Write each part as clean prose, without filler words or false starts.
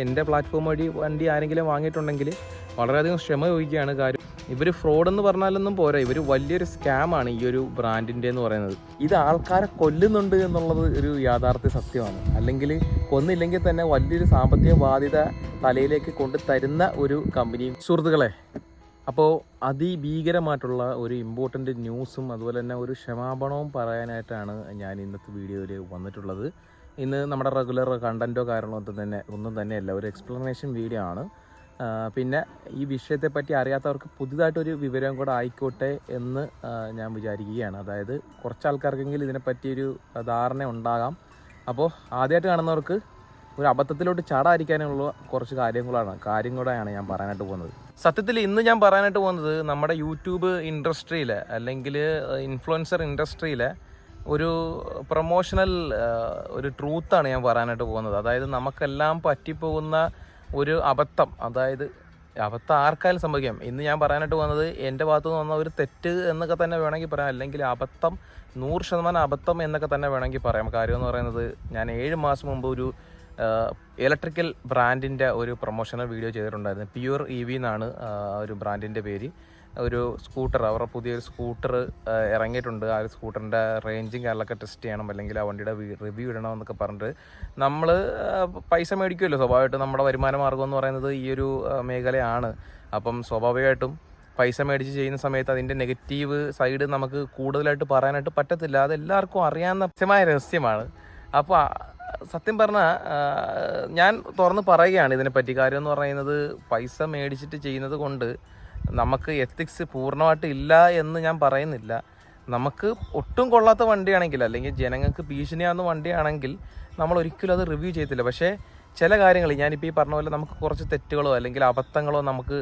എൻ്റെ പ്ലാറ്റ്ഫോം വഴി വണ്ടി ആരെങ്കിലും വാങ്ങിയിട്ടുണ്ടെങ്കിൽ വളരെയധികം ക്ഷമ ചോദിക്കുകയാണ്. കാര്യം ഇവർ ഫ്രോഡെന്ന് പറഞ്ഞാലൊന്നും പോരാ, ഇവർ വലിയൊരു സ്കാമാണ് ഈ ഒരു ബ്രാൻഡിൻ്റെ എന്ന് പറയുന്നത്. ഇത് ആൾക്കാരെ കൊല്ലുന്നുണ്ട് എന്നുള്ളത് ഒരു യാഥാർത്ഥ്യ സത്യമാണ്. അല്ലെങ്കിൽ കൊന്നില്ലെങ്കിൽ തന്നെ വലിയൊരു സാമ്പത്തിക ബാധ്യത തലയിലേക്ക് കൊണ്ട് തരുന്ന ഒരു കമ്പനിയും. സുഹൃത്തുക്കളെ, അപ്പോൾ അതിഭീകരമായിട്ടുള്ള ഒരു ഇമ്പോർട്ടൻ്റ് ന്യൂസും അതുപോലെ തന്നെ ഒരു ക്ഷമാപണവും പറയാനായിട്ടാണ് ഞാൻ ഇന്നത്തെ വീഡിയോയിൽ വന്നിട്ടുള്ളത്. ഇന്ന് നമ്മുടെ റെഗുലർ കണ്ടൻറ്റോ ഒന്നും തന്നെയല്ല, ഒരു എക്സ്പ്ലനേഷൻ വീഡിയോ ആണ്. പിന്നെ ഈ വിഷയത്തെപ്പറ്റി അറിയാത്തവർക്ക് പുതുതായിട്ടൊരു വിവരം കൂടെ ആയിക്കോട്ടെ എന്ന് ഞാൻ വിചാരിക്കുകയാണ്. അതായത് കുറച്ച് ആൾക്കാർക്കെങ്കിലും ഇതിനെപ്പറ്റിയൊരു ധാരണ ഉണ്ടാകാം. അപ്പോൾ ആദ്യമായിട്ട് കാണുന്നവർക്ക് ഒരു അബദ്ധത്തിലോട്ട് ചാടാതിരിക്കാനുള്ള കുറച്ച് കാര്യങ്ങളാണ് ഞാൻ പറയാനായിട്ട് പോകുന്നത്. സത്യത്തിൽ ഇന്ന് ഞാൻ പറയാനായിട്ട് പോകുന്നത് നമ്മുടെ യൂട്യൂബ് ഇൻഡസ്ട്രിയിൽ അല്ലെങ്കിൽ ഇൻഫ്ലുവൻസർ ഇൻഡസ്ട്രിയിലെ ഒരു പ്രൊമോഷണൽ ഒരു ട്രൂത്താണ് ഞാൻ പറയാനായിട്ട് പോകുന്നത്. അതായത് നമുക്കെല്ലാം പറ്റിപ്പോകുന്ന ഒരു അബദ്ധം, അതായത് അബദ്ധം ആർക്കായാലും സംഭവിക്കാം. ഇന്ന് ഞാൻ പറയാനായിട്ട് പോകുന്നത് എൻ്റെ ഭാഗത്തു നിന്ന് വന്ന ഒരു തെറ്റ് എന്നൊക്കെ തന്നെ വേണമെങ്കിൽ പറയാം, അല്ലെങ്കിൽ അബദ്ധം 100% അബദ്ധം എന്നൊക്കെ തന്നെ വേണമെങ്കിൽ പറയാം. കാര്യം എന്ന് പറയുന്നത്, ഞാൻ 7 മാസം മുമ്പ് ഒരു ഇലക്ട്രിക്കൽ ബ്രാൻഡിൻ്റെ ഒരു പ്രൊമോഷണൽ വീഡിയോ ചെയ്തിട്ടുണ്ടായിരുന്നു. പ്യുർ EV എന്നാണ് ഒരു ബ്രാൻഡിൻ്റെ പേര്. ഒരു സ്കൂട്ടർ, അവരുടെ പുതിയൊരു സ്കൂട്ടർ ഇറങ്ങിയിട്ടുണ്ട്. ആ ഒരു സ്കൂട്ടറിൻ്റെ റേഞ്ചും കാര്യങ്ങളൊക്കെ ടെസ്റ്റ് ചെയ്യണം, അല്ലെങ്കിൽ ആ വണ്ടിയുടെ റിവ്യൂ ഇടണം എന്നൊക്കെ പറഞ്ഞിട്ട് നമ്മൾ പൈസ മേടിക്കുമല്ലോ. സ്വാഭാവികമായിട്ടും നമ്മുടെ വരുമാന മാർഗ്ഗം എന്ന് പറയുന്നത് ഈ ഒരു മേഖലയാണ്. അപ്പം സ്വാഭാവികമായിട്ടും പൈസ മേടിച്ച് ചെയ്യുന്ന സമയത്ത് അതിൻ്റെ നെഗറ്റീവ് സൈഡ് നമുക്ക് കൂടുതലായിട്ട് പറയാനായിട്ട് പറ്റത്തില്ല. അതെല്ലാവർക്കും അറിയാവുന്ന സത്യമായ രഹസ്യമാണ്. അപ്പോൾ സത്യം പറഞ്ഞാൽ ഞാൻ തുറന്ന് പറയുകയാണ് ഇതിനെപ്പറ്റി. കാര്യം എന്ന് പറയുന്നത്, പൈസ മേടിച്ചിട്ട് ചെയ്യുന്നത് കൊണ്ട് നമുക്ക് എത്തിക്സ് പൂർണ്ണമായിട്ട് ഇല്ല എന്ന് ഞാൻ പറയുന്നില്ല. നമുക്ക് ഒട്ടും കൊള്ളാത്ത വണ്ടിയാണെങ്കിൽ, അല്ലെങ്കിൽ ജനങ്ങൾക്ക് ഭീഷണിയാവുന്ന വണ്ടിയാണെങ്കിൽ നമ്മൾ ഒരിക്കലും അത് റിവ്യൂ ചെയ്യത്തില്ല. പക്ഷേ ചില കാര്യങ്ങൾ ഞാനിപ്പോൾ ഈ പറഞ്ഞ പോലെ നമുക്ക് കുറച്ച് തെറ്റുകളോ അല്ലെങ്കിൽ അബദ്ധങ്ങളോ നമുക്ക്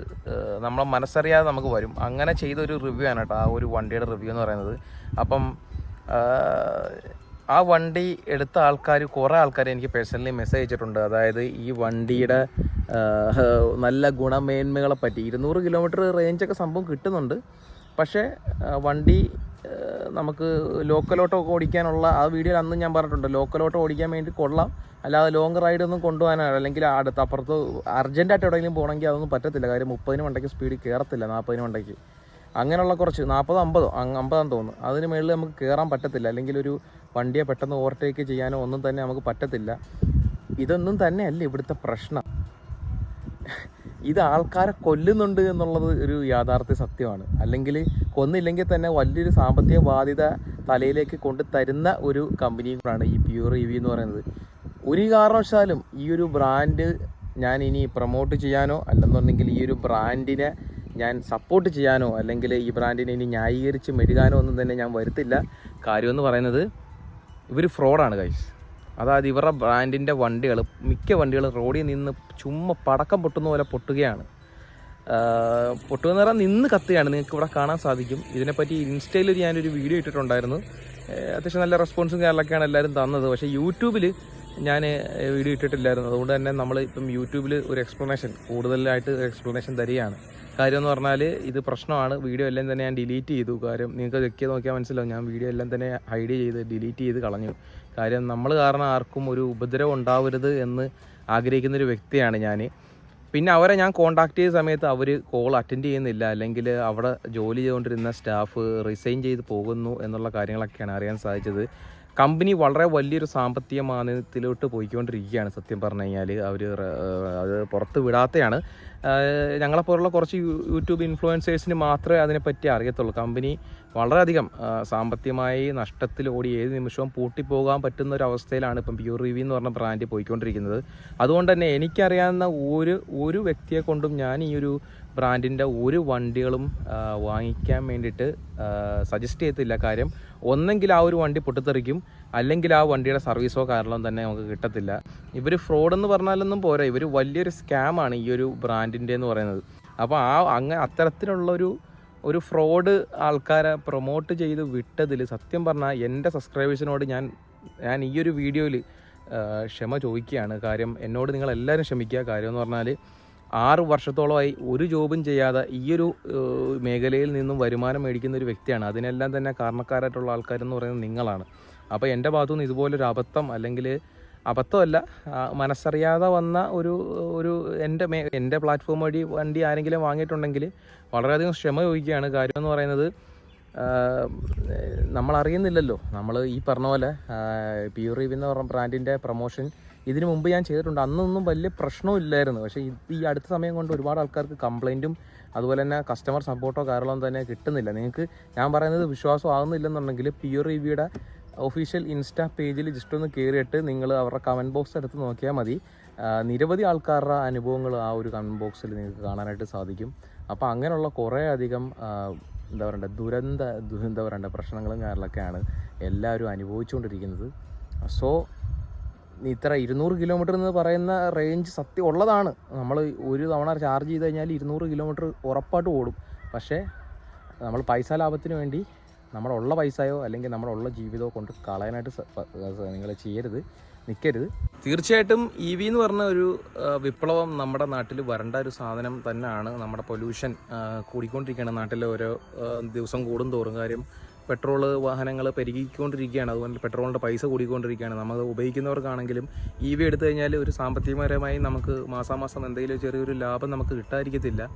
നമ്മളെ മനസ്സറിയാതെ നമുക്ക് വരും. അങ്ങനെ ചെയ്തൊരു റിവ്യൂ ആണ് കേട്ടോ ആ ഒരു വണ്ടിയുടെ റിവ്യൂ എന്ന് പറയുന്നത്. അപ്പം ആ വണ്ടി എടുത്ത കുറേ ആൾക്കാർ എനിക്ക് പേഴ്സണലി മെസ്സേജ് അയച്ചിട്ടുണ്ട്. അതായത് ഈ വണ്ടിയുടെ നല്ല ഗുണമേന്മകളെ പറ്റി. 200 കിലോമീറ്റർ റേഞ്ചൊക്കെ സംഭവം കിട്ടുന്നുണ്ട്. പക്ഷേ വണ്ടി നമുക്ക് ലോക്കലോട്ടോ ഓടിക്കാനുള്ള, ആ വീഡിയോയിൽ അന്ന് ഞാൻ പറഞ്ഞിട്ടുണ്ട്, ലോക്കലോട്ടോ ഓടിക്കാൻ വേണ്ടി കൊള്ളാം, അല്ലാതെ ലോങ് റൈഡൊന്നും കൊണ്ടുപോകാനാണ്, അല്ലെങ്കിൽ അപ്പുറത്ത് അർജൻറ്റായിട്ട് എവിടെയെങ്കിലും പോകണമെങ്കിൽ അതൊന്നും പറ്റത്തില്ല. കാര്യം 30 വണ്ടിക്ക് സ്പീഡിൽ കയറത്തില്ല, 40 വണ്ടിക്ക്. അങ്ങനെയുള്ള കുറച്ച് 40-50 തോന്നുന്നു, അതിന് മുകളിൽ നമുക്ക് കയറാൻ പറ്റത്തില്ല. അല്ലെങ്കിൽ ഒരു വണ്ടിയെ പെട്ടെന്ന് ഓവർടേക്ക് ചെയ്യാനോ ഒന്നും തന്നെ നമുക്ക് പറ്റത്തില്ല. ഇതൊന്നും തന്നെയല്ല ഇവിടുത്തെ പ്രശ്നം. ഇത് ആൾക്കാരെ കൊല്ലുന്നുണ്ട് എന്നുള്ളത് ഒരു യാഥാർത്ഥ്യ സത്യമാണ്. അല്ലെങ്കിൽ കൊന്നില്ലെങ്കിൽ തന്നെ വലിയൊരു സാമ്പത്തിക ബാധ്യത തലയിലേക്ക് കൊണ്ട് തരുന്ന ഒരു കമ്പനിയും കൂടാണ് ഈ പ്യുർ EV എന്ന് പറയുന്നത്. ഒരു കാരണവശാലും ഈ ഒരു ബ്രാൻഡ് ഞാൻ ഇനി പ്രൊമോട്ട് ചെയ്യാനോ അല്ലെന്നുണ്ടെങ്കിൽ ഈ ഒരു ബ്രാൻഡിനെ ഞാൻ സപ്പോർട്ട് ചെയ്യാനോ അല്ലെങ്കിൽ ഈ ബ്രാൻഡിനെ ഇനി ന്യായീകരിച്ച് മെഴുകാനോ ഒന്നും തന്നെ ഞാൻ വരുത്തില്ല. കാര്യമെന്ന് പറയുന്നത്, ഇവർ ഫ്രോഡാണ് ഗൈസ്. അതായത് ഇവരുടെ ബ്രാൻഡിൻ്റെ മിക്ക വണ്ടികളും റോഡിൽ നിന്ന് ചുമ്മാ പടക്കം പൊട്ടുന്ന പോലെ പൊട്ടുകയാണ്. പൊട്ടുകയെന്ന് പറഞ്ഞാൽ നിന്ന് കത്തുകയാണ്. നിങ്ങൾക്ക് ഇവിടെ കാണാൻ സാധിക്കും. ഇതിനെപ്പറ്റി ഇൻസ്റ്റയിൽ ഞാനൊരു വീഡിയോ ഇട്ടിട്ടുണ്ടായിരുന്നു. അത്യാവശ്യം നല്ല റെസ്പോൺസും കാര്യങ്ങളൊക്കെയാണ് എല്ലാവരും തന്നത്. പക്ഷേ യൂട്യൂബിൽ ഞാൻ വീഡിയോ ഇട്ടിട്ടില്ലായിരുന്നു. അതുകൊണ്ട് തന്നെ നമ്മൾ ഇപ്പം യൂട്യൂബിൽ ഒരു കൂടുതലായിട്ട് എക്സ്പ്ലനേഷൻ തരികയാണ്. കാര്യം എന്ന് പറഞ്ഞാൽ ഇത് പ്രശ്നമാണ്. വീഡിയോ എല്ലാം തന്നെ ഞാൻ ഡിലീറ്റ് ചെയ്തു. കാര്യം നിങ്ങൾക്ക് ചെക്ക് ചെയ്ത് നോക്കിയാൽ മനസ്സിലാവും, ഞാൻ വീഡിയോ എല്ലാം തന്നെ ഡിലീറ്റ് ചെയ്ത് കളഞ്ഞു. കാര്യം നമ്മൾ കാരണം ആർക്കും ഒരു ഉപദ്രവം ഉണ്ടാവരുത് എന്ന് ആഗ്രഹിക്കുന്നൊരു വ്യക്തിയാണ് ഞാൻ. പിന്നെ അവരെ ഞാൻ കോൺടാക്ട് ചെയ്ത സമയത്ത് അവർ കോൾ അറ്റൻഡ് ചെയ്യുന്നില്ല, അല്ലെങ്കിൽ അവിടെ ജോലി ചെയ്തുകൊണ്ടിരുന്ന സ്റ്റാഫ് റിസൈൻ ചെയ്ത് പോകുന്നു എന്നുള്ള കാര്യങ്ങളൊക്കെയാണ് അറിയാൻ സാധിച്ചത്. കമ്പനി വളരെ വലിയൊരു സാമ്പത്തിക മാന്ദ്യത്തിലോട്ട് പോയിക്കൊണ്ടിരിക്കുകയാണ്. സത്യം പറഞ്ഞു കഴിഞ്ഞാൽ അത് പുറത്ത് വിടാത്തതാണ്. ഞങ്ങളെപ്പോലുള്ള കുറച്ച് യൂട്യൂബ് ഇൻഫ്ലുവൻസേഴ്സിന് മാത്രമേ അതിനെപ്പറ്റി അറിയത്തുള്ളൂ. കമ്പനി വളരെയധികം സാമ്പത്തികമായി നഷ്ടത്തിലോടി ഏത് നിമിഷവും പൂട്ടിപ്പോകാൻ പറ്റുന്ന ഒരു അവസ്ഥയിലാണ് ഇപ്പം പ്യുർ EV എന്ന് പറഞ്ഞ ബ്രാൻഡ് പോയിക്കൊണ്ടിരിക്കുന്നത്. അതുകൊണ്ട് തന്നെ എനിക്കറിയാവുന്ന ഒരു വ്യക്തിയെ കൊണ്ടും ഞാൻ ഈ ഒരു ബ്രാൻഡിൻ്റെ ഒരു വണ്ടികളും വാങ്ങിക്കാൻ വേണ്ടിയിട്ട് സജസ്റ്റ് ചെയ്യത്തില്ല. കാര്യം ഒന്നെങ്കിൽ ആ ഒരു വണ്ടി പൊട്ടിത്തെറിക്കും, അല്ലെങ്കിൽ ആ വണ്ടിയുടെ സർവീസോ കാരണം തന്നെ നമുക്ക് കിട്ടത്തില്ല. ഇവർ ഫ്രോഡെന്ന് പറഞ്ഞാലൊന്നും പോരാ, ഇവർ വലിയൊരു സ്കാമാണ് ഈ ഒരു ബ്രാൻഡിൻ്റെ എന്ന് പറയുന്നത്. അപ്പോൾ അത്തരത്തിലുള്ളൊരു ഫ്രോഡ് ആൾക്കാരെ പ്രൊമോട്ട് ചെയ്ത് വിട്ടതിൽ സത്യം പറഞ്ഞാൽ എൻ്റെ സബ്സ്ക്രൈബേഴ്സിനോട് ഞാൻ ഈ ഒരു വീഡിയോയിൽ ക്ഷമ ചോദിക്കുകയാണ്. കാര്യം എന്നോട് നിങ്ങളെല്ലാവരും ക്ഷമിക്കുക. കാര്യം എന്ന് പറഞ്ഞാൽ 6 വർഷത്തോളമായി ഒരു ജോബും ചെയ്യാതെ ഈയൊരു മേഖലയിൽ നിന്നും വരുമാനം മേടിക്കുന്ന ഒരു വ്യക്തിയാണ്. അതിനെല്ലാം തന്നെ കാരണക്കാരായിട്ടുള്ള ആൾക്കാരെന്ന് പറയുന്നത് നിങ്ങളാണ്. അപ്പോൾ എൻ്റെ ഭാഗത്തുനിന്ന് ഇതുപോലൊരു അബദ്ധം അല്ലെങ്കിൽ അബദ്ധമല്ല, മനസ്സറിയാതെ വന്ന ഒരു എൻ്റെ പ്ലാറ്റ്ഫോം വഴി വണ്ടി ആരെങ്കിലും വാങ്ങിയിട്ടുണ്ടെങ്കിൽ വളരെയധികം ക്ഷമ ചോദിക്കുകയാണ്. കാര്യം എന്ന് പറയുന്നത് നമ്മളറിയുന്നില്ലല്ലോ. നമ്മൾ ഈ പറഞ്ഞ പോലെ പ്യൂർ എന്ന് പറഞ്ഞ ബ്രാൻഡിൻ്റെ പ്രൊമോഷൻ ഇതിന് മുമ്പ് ഞാൻ ചെയ്തിട്ടുണ്ട്. അന്നൊന്നും വലിയ പ്രശ്നവും ഇല്ലായിരുന്നു. പക്ഷേ ഈ അടുത്ത സമയം കൊണ്ട് ഒരുപാട് ആൾക്കാർക്ക് കംപ്ലൈൻറ്റും അതുപോലെ തന്നെ കസ്റ്റമർ സപ്പോർട്ടോ കാര്യങ്ങളൊന്നും തന്നെ കിട്ടുന്നില്ല. നിങ്ങൾക്ക് ഞാൻ പറയുന്നത് വിശ്വാസം ആകുന്നില്ലെന്നുണ്ടെങ്കിൽ പ്യൂർ റിവ്യൂയുടെ ഒഫീഷ്യൽ ഇൻസ്റ്റാ പേജിൽ ജസ്റ്റ് ഒന്ന് കയറിയിട്ട് നിങ്ങൾ അവരുടെ കമൻറ്റ് ബോക്സ് എടുത്ത് നോക്കിയാൽ മതി. നിരവധി ആൾക്കാരുടെ അനുഭവങ്ങൾ ആ ഒരു കമൻറ്റ് ബോക്സിൽ നിങ്ങൾക്ക് കാണാനായിട്ട് സാധിക്കും. അപ്പോൾ അങ്ങനെയുള്ള കുറേ അധികം എന്താ പറയണ്ട പ്രശ്നങ്ങളും കാര്യങ്ങളൊക്കെയാണ് എല്ലാവരും അനുഭവിച്ചുകൊണ്ടിരിക്കുന്നത്. സോ ഇത്ര 200 കിലോമീറ്റർ എന്ന് പറയുന്ന റേഞ്ച് സത്യം ഉള്ളതാണ്. നമ്മൾ ഒരു തവണ ചാർജ് ചെയ്ത് കഴിഞ്ഞാൽ 200 കിലോമീറ്റർ ഉറപ്പായിട്ട് ഓടും. പക്ഷേ നമ്മൾ പൈസ ലാഭത്തിന് വേണ്ടി നമ്മളുള്ള പൈസയോ അല്ലെങ്കിൽ നമ്മളുള്ള ജീവിതമോ കൊണ്ട് കളയാനായിട്ട് നിങ്ങൾ നിൽക്കരുത്. തീർച്ചയായിട്ടും EV എന്ന് പറഞ്ഞ ഒരു വിപ്ലവം നമ്മുടെ നാട്ടിൽ വരേണ്ട ഒരു സാധനം തന്നെയാണ്. നമ്മുടെ പൊല്യൂഷൻ കൂടിക്കൊണ്ടിരിക്കുകയാണ് നാട്ടിൽ ഓരോ ദിവസം കൂടും തോറും. കാര്യം പെട്രോൾ വാഹനങ്ങൾ പെരുകിക്കൊണ്ടിരിക്കുകയാണ്. അതുപോലെ പെട്രോളിൻ്റെ പൈസ കൂടിക്കൊണ്ടിരിക്കുകയാണ്. നമ്മൾ ഉപയോഗിക്കുന്നവർക്കാണെങ്കിലും EV എടുത്തു കഴിഞ്ഞാൽ ഒരു സാമ്പത്തികപരമായി നമുക്ക് മാസാമാസം എന്തെങ്കിലും ചെറിയൊരു ലാഭം നമുക്ക് കിട്ടാതിരിക്കത്തില്ല.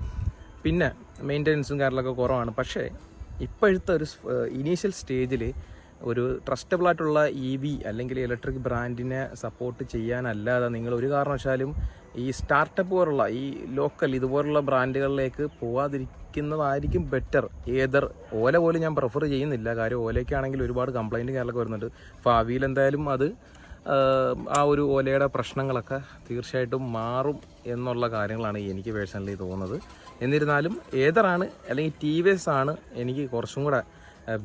പിന്നെ മെയിൻ്റനൻസും കാര്യങ്ങളൊക്കെ കുറവാണ്. പക്ഷേ ഇപ്പോഴത്തെ ഒരു ഇനീഷ്യൽ സ്റ്റേജിൽ ഒരു ട്രസ്റ്റബിളായിട്ടുള്ള EV അല്ലെങ്കിൽ ഇലക്ട്രിക് ബ്രാൻഡിനെ സപ്പോർട്ട് ചെയ്യാനല്ലാതെ നിങ്ങൾ ഒരു കാരണവശാലും ഈ സ്റ്റാർട്ടപ്പ് പോലുള്ള ഈ ലോക്കൽ ഇതുപോലുള്ള ബ്രാൻഡുകളിലേക്ക് പോകാതിരിക്കുന്നതായിരിക്കും ബെറ്റർ. ഓല പോലും ഞാൻ പ്രിഫർ ചെയ്യുന്നില്ല. കാര്യം ഓലയ്ക്കാണെങ്കിൽ ഒരുപാട് കംപ്ലൈൻറ്റ് കാര്യങ്ങളൊക്കെ വരുന്നുണ്ട്. ഭാവിയിൽ എന്തായാലും അത് ആ ഒരു ഓലയുടെ പ്രശ്നങ്ങളൊക്കെ തീർച്ചയായിട്ടും മാറും എന്നുള്ള കാര്യങ്ങളാണ് എനിക്ക് പേഴ്സണലി തോന്നുന്നത്. എന്നിരുന്നാലും ഏതറാണ് അല്ലെങ്കിൽ TVS ആണ് എനിക്ക് കുറച്ചും കൂടെ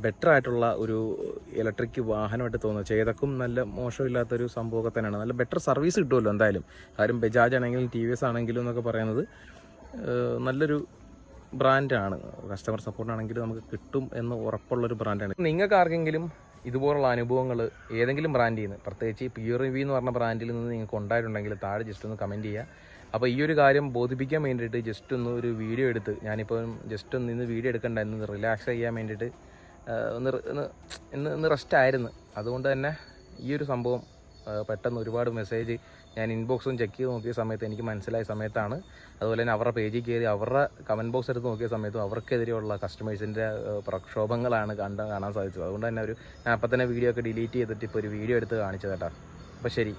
ബെറ്റർ ആയിട്ടുള്ള ഒരു ഇലക്ട്രിക് വാഹനമായിട്ട് തോന്നുന്നത്. ചേതക്കും നല്ല മോശമില്ലാത്തൊരു സംഭവമൊക്കെ തന്നെയാണ്. നല്ല ബെറ്റർ സർവീസ് കിട്ടുമല്ലോ എന്തായാലും. കാര്യം ബജാജ് ആണെങ്കിലും TVS ആണെങ്കിലും എന്നൊക്കെ പറയുന്നത് നല്ലൊരു ബ്രാൻഡാണ്. കസ്റ്റമർ സപ്പോർട്ടാണെങ്കിലും നമുക്ക് കിട്ടും എന്ന് ഉറപ്പുള്ളൊരു ബ്രാൻഡാണ്. നിങ്ങൾക്ക് ആർക്കെങ്കിലും ഇതുപോലുള്ള അനുഭവങ്ങൾ ഏതെങ്കിലും ബ്രാൻഡിൽ നിന്ന്, പ്രത്യേകിച്ച് പ്യൂർ റിവ്യൂ എന്ന് പറഞ്ഞ ബ്രാൻഡിൽ നിന്ന് നിങ്ങൾക്ക് ഉണ്ടായിട്ടുണ്ടെങ്കിൽ താഴെ ജസ്റ്റ് ഒന്ന് കമൻറ്റ് ചെയ്യുക. അപ്പോൾ ഈ ഒരു കാര്യം ബോധിപ്പിക്കാൻ വേണ്ടിയിട്ട് ജസ്റ്റ് ഒന്ന് ഒരു വീഡിയോ എടുത്ത്, ഞാനിപ്പോൾ ജസ്റ്റ് ഒന്ന് ഇന്ന് വീഡിയോ എടുക്കണ്ട, ഇന്ന് റിലാക്സ് ചെയ്യാൻ വേണ്ടിയിട്ട് ഇന്ന് റെസ്റ്റ് ആയിരുന്നു. അതുകൊണ്ട് തന്നെ ഈ ഒരു സംഭവം പെട്ടെന്ന് ഒരുപാട് മെസ്സേജ് ഞാൻ ഇൻബോക്സും ചെക്ക് ചെയ്ത് നോക്കിയ സമയത്ത് എനിക്ക് മനസ്സിലായ സമയത്താണ്. അതുപോലെ തന്നെ അവരുടെ പേജിൽ കയറി അവരുടെ കമൻറ്റ് ബോക്സ് എടുത്ത് നോക്കിയ സമയത്തും അവർക്കെതിരെയുള്ള കസ്റ്റമേഴ്സിൻ്റെ പ്രക്ഷോഭങ്ങളാണ് കാണാൻ സാധിച്ചത്. അതുകൊണ്ട് തന്നെ ഞാൻ അപ്പം തന്നെ വീഡിയോ ഒക്കെ ഡിലീറ്റ് ചെയ്തിട്ട് ഇപ്പോൾ ഒരു വീഡിയോ എടുത്ത് കാണിച്ചത് കേട്ടോ. അപ്പോൾ ശരി.